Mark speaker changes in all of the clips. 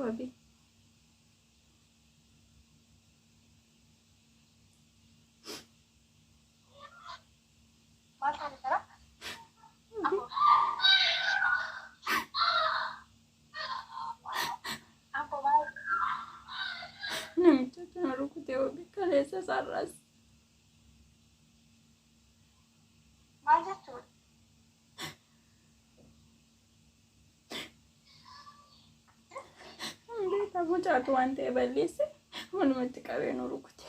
Speaker 1: wabi. Namicha kana rukutee wabi kaleessa sarras. Beektaa mucaatu waan ta'e balleesse walumatti qabee nu rukute.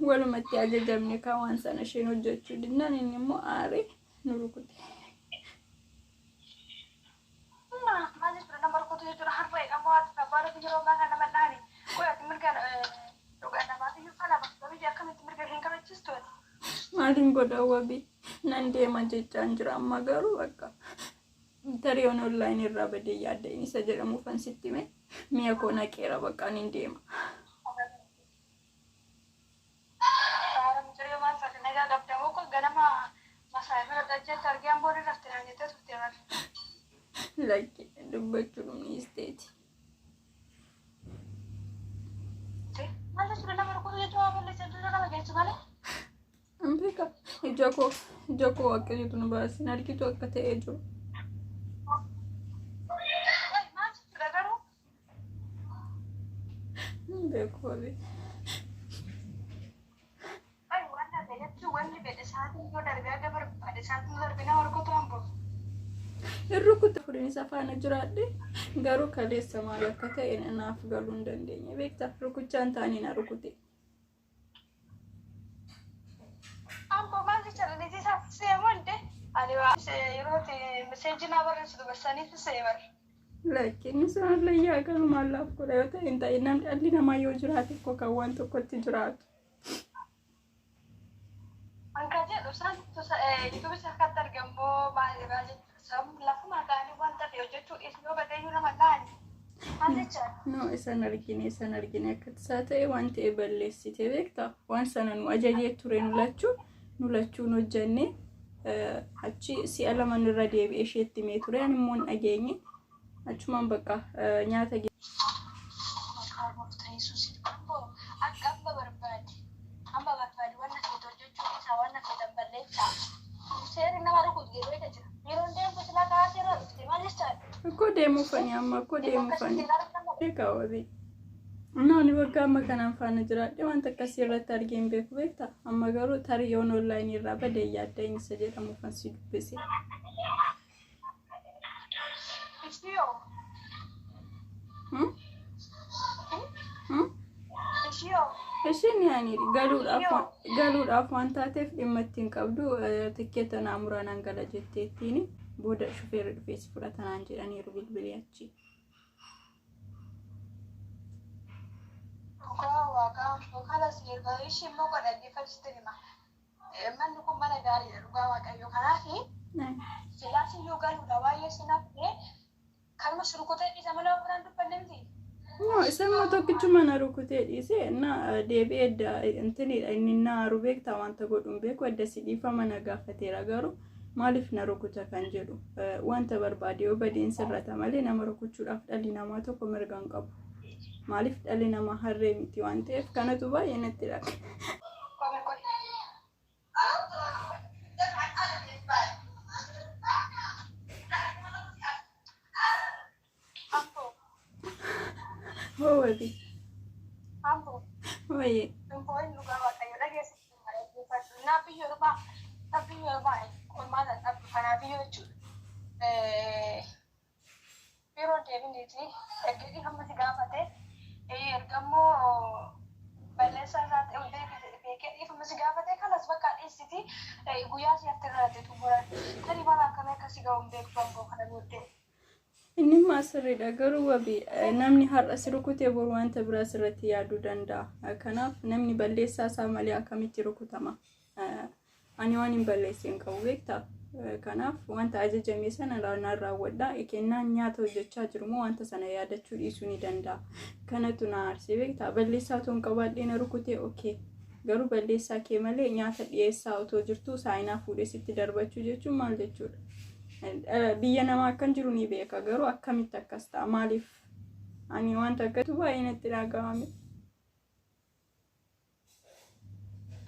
Speaker 1: Walumatti ajajamne kan waan sana isheen hojjechuu dinnaan inni immoo aaree nu rukute. Maaliin godha wabi nan deema jechaan jira amma garuu bakka tariyoon online irraa badee yaadda inni isa jedhamu fansitti mee mi'a koo naqeera bakka niin deema. Like dubbachuu dhumni isteeti. Ambika ijako akkasitu nu baasin argitu akka ta'ee jiru. Beeku wabi. Rukute fuudhanii isa faana jiraadhe garuu kaleessa maal akka ta'e naaf galuu hin dandeenye. Beektaa rukuchaan taanii na rukute. Lakini sun layyaa garuu mallaaf godha yoo ta'e hin ta'e namni dhalli namaa yoo jiraate koo kan waan tokkotti jiraatu. No, isan argine akka tasaa ta'e waan ta'e balleessite beektaa waan sana nu ajajee ture nu lachuun hojjenne achi si'a lama irra deebi'ee isheetti mee ture ani immoo hin dhageenye achumaan bakka nyaata Ko deemu fani amma ko deemu fani. Beekaa wabi. Naani waggaa amma kanaan faana jiraadhe wanta akkasii irratti argeen beeku beektaa amma garuu tariyoon online irraa badee yaadda inni isa jedhamu fansi dubbise. Ishiin yaani galuudhaaf waan taateef dhimma ittiin qabdu tikkeeta naamuraan hangala jetteettiin booda shufeerri dhufees fudhatanaan jedhaniiru bilbilii achi. No, isa immoo tokkichuma na rukutee dhiise na deebi'ee inni na rubeektaa wanta godhuun beeku adda si dhiifama na gaafateera garuu maaliif na rukuta kan jedhu wanta barbaade yoo badeen sirrata malee nama rukuchuudhaaf dhalli namaa tokko mirga hin qabu. Maaliif dhalli namaa harree miti waan ta'eef kanatu baay'ee natti dhaqa. Oh, wabi. Oye. Inni maasirriidha garuu wabi namni har'a si rukutee boru wanta biraa sirratti yaaduu danda'a. Kanaaf namni balleessaa isaa malee akkamitti rukutama? Ani waan hin balleessin qabu beektaa. Kanaaf wanta ajajamee sana naan raawwadhaa. Kennaan nyaata hojjechaa jiru moo wanta sana yaadachuu dhiisuu ni danda'a. Kanatu na aarsee beektaa balleessaa toon qabaadhee na rukutee okay. garuu balleessaa kee malee nyaata dhiyeessaa otoo jirtuu saayinaa fuudhee sitti darbachuu jechuun maal jechuudha? Biyya namaa akkan jiru ni beeka garuu akkamitti akkas ta'a? Maaliif ani wanta akkatu baay'ee natti dhagahame.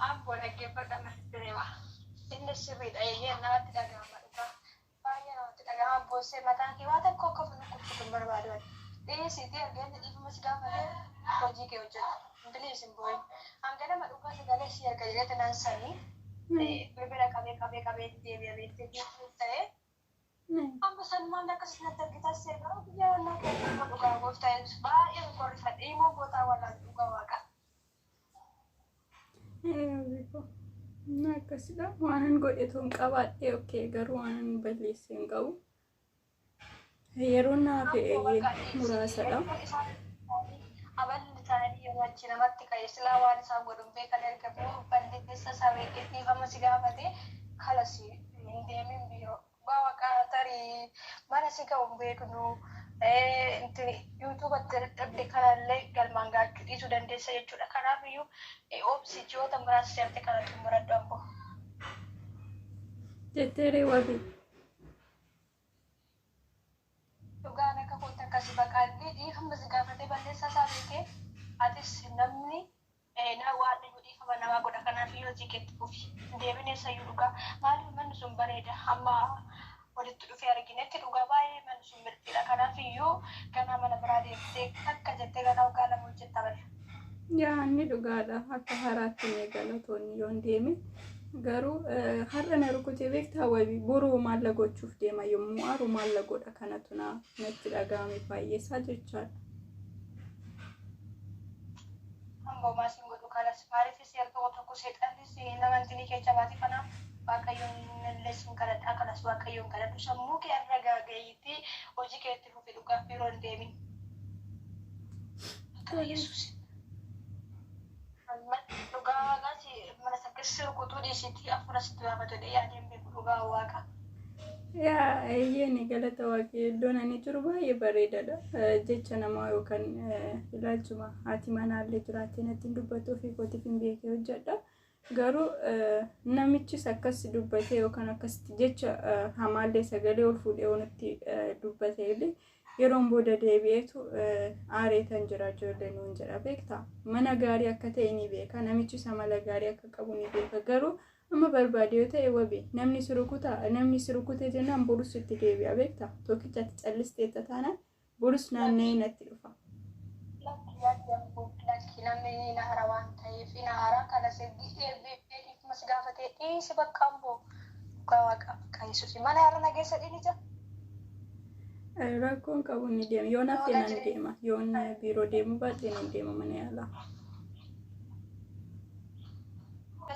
Speaker 2: Abbo dhaggeeffadha masireema. Inni sirriidha eeyyee namatti dhagahama dhugaa. Baay'ee namatti dhagahama boossee mataan kee waan tokko akka ofirra kukkutun barbaadu. Dhiyeessiitii arganii dhiifama si gaafatee hojii kee hojjeta. Bilis hin booyin. Hanga nama dhugaa sagalee si erga jedhee naansanii birbira qabee deebi'ee ta'ee amma sanumaan akkasii natti argitas seeqaa biyya wannaa keessatti dhugaa gooftaa baay'ee qorrifadhe immoo bootaa wallaan dhugaa waaqa.
Speaker 1: Akkasidha waanan godhetu hin qabaadhe okay garuu waanan balleesse hin qabu. Yeroo naaf muraasadha.
Speaker 2: Aballi taa'anii yeroo achi namatti ka'e silaa waan isaan godhuun beekan ergamu balleessa isaa beekee amma si gaafate kalasi hin deemin biiroo waaqa tarii mana si ga'uun beeknu yuutuubatti dadhabde kanallee galmaan gaachuu dhiisuu dandeessa jechuudha. Kanaafiyyuu oobsi ji'oota muraasa seerte kana xumuradhu ammoo.
Speaker 1: Jetteeree wabii.
Speaker 2: Dhugaan akka kootti akkasii baqaadhee dhiifama si gaafatee balleessaa isaa beekee atis namni waan dhiifama namaa godha kanaafiyyuu hojii keetti fufi. Deebinee sayyuu dhugaa maaliif manni sun bareeda amma walitti dhufee arginetti dhugaa baay'ee manni sun mirtiidha. Kanaafiyyuu ganaa mana biraa deemtee akka jettee ganaa waggaa lama hojjetta bala.
Speaker 1: Inni dhugaadha akka haraatti meegalatoonni yoo hin deeme garuu har'a na rukutee beektaa wabii boruu maalla gochuuf deema yommuu aaru maalla godha kanatu natti dhagahame baay'eesaa jechaadha.
Speaker 2: Amboo maasiin godhu kanas maaliifis yeroo tokko seexannis namantinii keessa baate kanaaf waaqayyoon leessin kadhadhaa kanas waaqayyoon kadhadhu sammuu kee irra gaagayiitii hojii keetti fufi dhugaaf yeroo hin deemin. Akka Yesuus. Dhugaa waaqaas mana sakkisii rukutuu dhiisiitii afura sitti gaafatudha yaadeen beeku dhugaa waaqa.
Speaker 1: Eeyyeen galata waaqayyo iddoon ani jiru baay'ee bareedadha. Jecha namaa yookaan ilaalchuma haati manaallee jiraattee natti hin dubbattu ofii kootiif hin beekee hojjedha. Garuu namichis akkas dubbatee yookaan akkasitti jecha hamaallee sagalee ol fuudhee onutti dubbatee illee yeroon booda deebi'eetu aareetan jira ijoollee nuun jedha beektaa. Mana gaarii akka ta'e ni beeka namichis amala gaarii akka qabu ni beeka garuu amma barbaade yoo ta'e wabii namni si rukute jennaan borus itti deebi'a beektaa. Tokkichatti callisteetta taanaan borus naanna'ee natti dhufa.
Speaker 2: Lakki namni nahara waan ta'eef nahara kana dhiifama si gaafatee dhiisi bakka amboo dhugaa waaqa kan Yesuus mana har'a nageessa dhiinicha.
Speaker 1: Rakkoon qabu ni deema yoo naaf nan deema yoon biiroo deemu baatee nan deema mana yaalaa.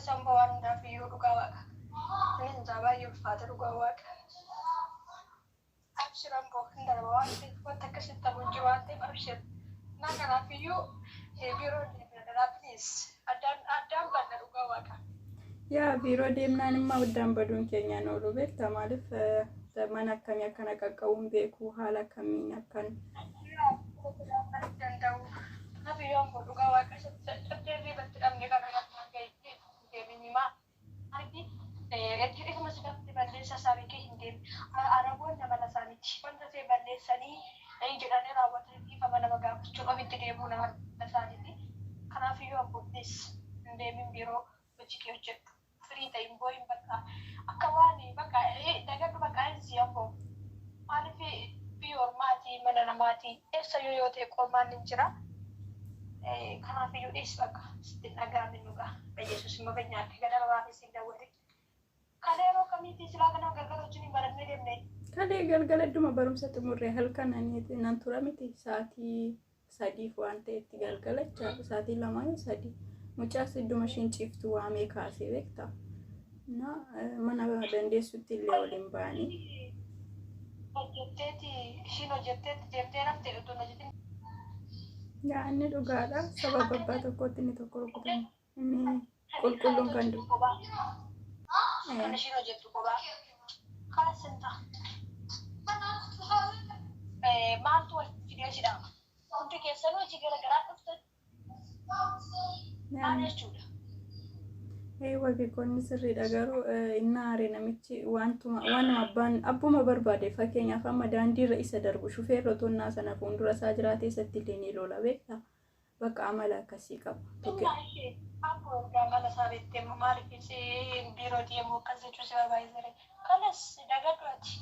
Speaker 2: Samboo waan hundaaf iyyuu dhugaa waaqa. Kunis isaa baay'ee ulfaata dhugaa waaqa. Abshir amboo hin darba waan ta'eef wanta akkasitti ta'u jiru waan ta'eef abshir. Naa kanaaf iyyuu biiroo deemnaa please addaan banna dhugaa waaqa.
Speaker 1: Biiroo deemnaan immoo addaan baduun keenyaan oolu beektaa maaliif mana akkamii akkana qaqqabuun beeku haala akkamiin akkan.
Speaker 2: Danda'u. Kanaaf iyyuu amboo dhugaa waaqa cabdeerrii batti dhabne kana gammaan ga'ee deeminimaa. Argi itti dhifama si gaafatee balleessa isaa beekee hin deemne. Araboonni amala isaaniiti. Wanta ta'e balleessanii jedhanii raawwatanii dhifama nama gaafachuun ofitti deemuu nama isaaniiti. Kanaaf iyyuu abboottis hin deemin biiroo hojii kee hojjettu. Firii ta'in booyin bakka akka waan bakka dagadhu bakka insi amboo. Maaliif biyyoon maatii mana namaatii eessa yoo ta'e qormaan hin jira. Kanaaf iyyuu dhiisi bakka sitti dhagaame dhugaa. Yesuus immoo keenyaatti gada baafee siin daawwate. Kalee yeroo kamiitii silaa kana galgala wajjin hin barannee deemne.
Speaker 1: Kalee galgala dhuma barumsa xumurree halkan nan tura miti sa'aatii 3 waan ta'etti galgala jechaadha sa'aatii 2 3 mucaas idduma ishiin ciiftu waamee kaasee beektaa. Mana dandeessutti illee waliin ba'anii.
Speaker 2: Ishiin hojjetteetti deemtee naftee iddoo hojjetin.
Speaker 1: Inni dhugaadha sababa abbaa tokkotti inni tokko rukutame inni qulqulluun kan du'u.
Speaker 2: Kan ishiin hojjettu kophaa. Kanas hin ta'a. Maaltu walitti fidee jedhama. Hundi keessanuu hojii garaagaraa dhuftan. Maal jechuudha?
Speaker 1: Wabii konni sirriidha garuu inni aaree namichi waanuma abbuma barbaade fakkeenyaaf amma daandiirra isa darbu shufeerri otonnaa sana fuuldura isaa jiraate isatti illee ni lola beektaa bakka amala akkasii qaba.
Speaker 2: Amala isaa beektee maaliif biiroo deemuu akkas jechuun si barbaachisa kanas dagaduuti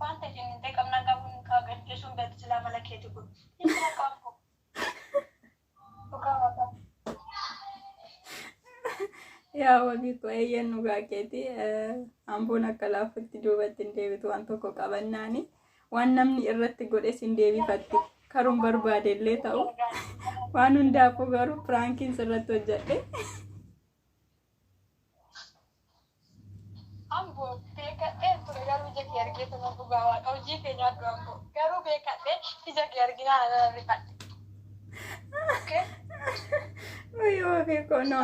Speaker 2: wanta jennee qabnaa qabuun kaagachisuun beeksisa amala keeti kun inni qabu dhugaa
Speaker 1: yaa wabii ko eeyyan dhugaa keeti amboon akka laaffatti duubatti hin deebitu waan tokko qabannaani waan namni irratti godhes hin deebifatti karuun barbaade illee ta'u waan hundaafuu garuu piraankiin sirratti hojjedhe.
Speaker 2: Amboo beekadhee ture garuu ija kee argee sana dhugaa waaqa hojii keenyaa dura amboo garuu beekadhee ija kee arginaa ala rifadhe.
Speaker 1: Wabii ko no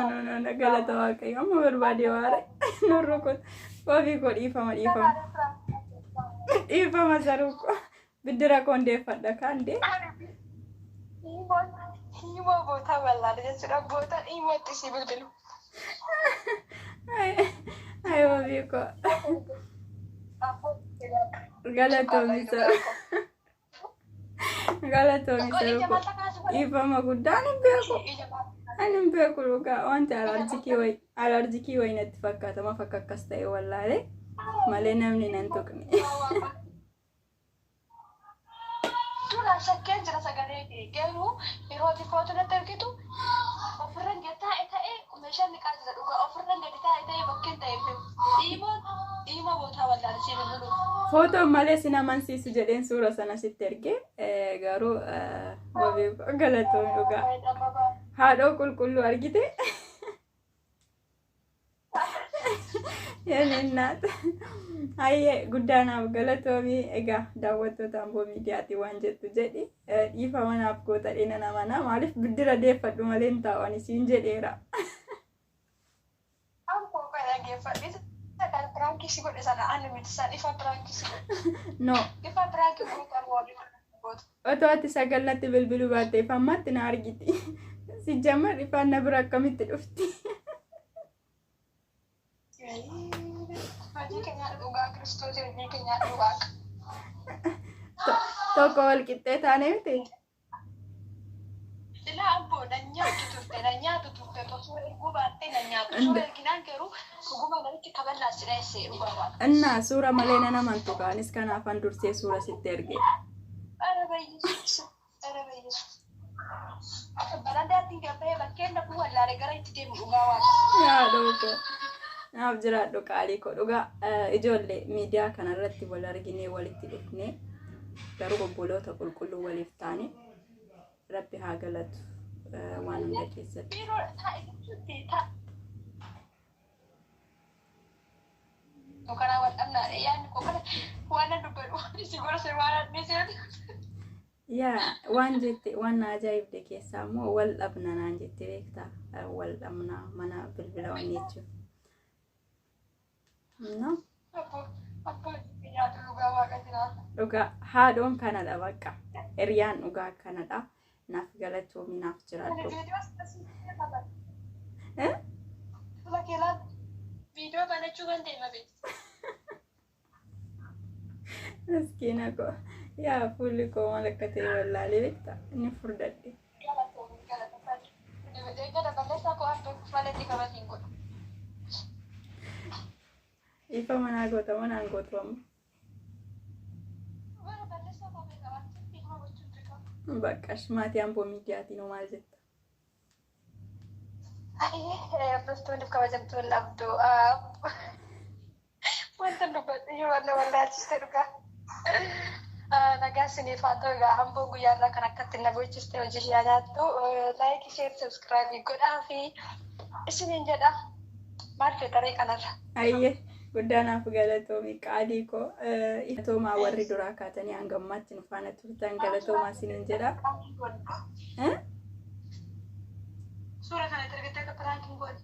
Speaker 1: galata waaqayyo amma barbaade waare nurrukut wabii ko dhiifama saruko biddira kondeeffadha kaandee. Himoo bootaa bal'aadha jechuudha bootaan himootti si bilbilu. Wabii ko galatoomi saruko dhiifama guddaan hin beeku. Ani beeku dhugaa wanti alarjikii wayii natti fakkaata maaf akka akkas ta'e wallaalee malee namni nan tuqne.
Speaker 2: Duraan shakkeen jira sagalee kee garuu yeroo xiqqootu natti argitu ofirraan ta'ee meeshaan niqaa jira dhugaa ofirraan gadi ta'ee bakkeen ta'e dhiima bootaa wallaalee si bilbilu.
Speaker 1: Footoon malee sin amansiisu jedheen suura sana sitti ergee garuu wabii galatoomii dhugaa. Haadhoo qulqulluu argite yaaninnaat hayyee guddaanaaf galatoomii egaa daawwattoota Amboo miidiyaati waan jettu jedhi dhiifama naaf goota dheena namanaa maaliif biddira deeffadhu malee hin taa'u siin jedheera.
Speaker 2: Amboo kana geeffadhi kan pirankii si godhe sana ani miti san ifa pirankii si godhe.
Speaker 1: No.
Speaker 2: Ifa pirankii gootan waliin.
Speaker 1: Otoo ati sagallatti bilbiluu baatteef ammatti na argiti. Si jamar ifaan na bira akkamitti dhufti.
Speaker 2: Hojii keenya dhugaa Kiristoos hojii keenya dhugaa.
Speaker 1: Tokko wal qixxee taane miti.
Speaker 2: Silaa amboo na nyaatu turte osoo erguu baattee na nyaatu. Osoo erginaan garuu dhuguma namichi kaballaa si dheessee dhugaa waaqa.
Speaker 1: Innaa suura malee nan amantu kaanis kanaafan dursee suura sitti ergee.
Speaker 2: Ara bayyeessu. Balandaatti gabee bakkeen dhabuu wallaalee gara itti deemu dhugaa waaqa.
Speaker 1: Yaa dhugoo. Naaf jiraadhu qaalii koo dhugaa ijoollee miidiyaa kanarratti wal arginee walitti dhufnee garuu obboloota qulqulluu waliif taane rabbi haa galatu waan hunda keessatti.
Speaker 2: Kana wal dhabnaa yaadni koo kana waan dubbadhu si gorsa waan addeesseeti.
Speaker 1: Yaa waan jette waan ajaa'ibde keessaa immoo wal dhabna naan jette beektaa wal dhabnaa mana bilbila waan jechuudha. No. Dhugaa haadhoon kanadha bakka hiriyaan dhugaa kanadha naaf galatoomi naaf jiraadhu.
Speaker 2: Viidiyoo banachuu kan deema beektu.
Speaker 1: Miskiina koo yaa fuulli koo maal akka ta'e wallaalee beektaa inni furdadhe. Ifa manaa goota manaan gootamu. Baqqash maatii Amboo miidiyaatiin maal jetta?
Speaker 2: Hordoftoonni kabajamtoonni abduu wanta dubbadhu yoo wallaalchiste dhugaa. Nagaa isiniif haa ta'u egaa Amboo guyyaarraa kan akkatti na gochiste hojii ishee nyaattu laayikii sheer sabskiraaybii godhaa fi isiniin jedha maal fedharee kanarra.
Speaker 1: Ayyee guddaanaaf galatoomi qaalii koo ifatoomaa warri duraa kaatanii hangammaatti nu faana turtan galatoomaa isiniin jedha.
Speaker 2: Suura kana erga piraankiin godhe.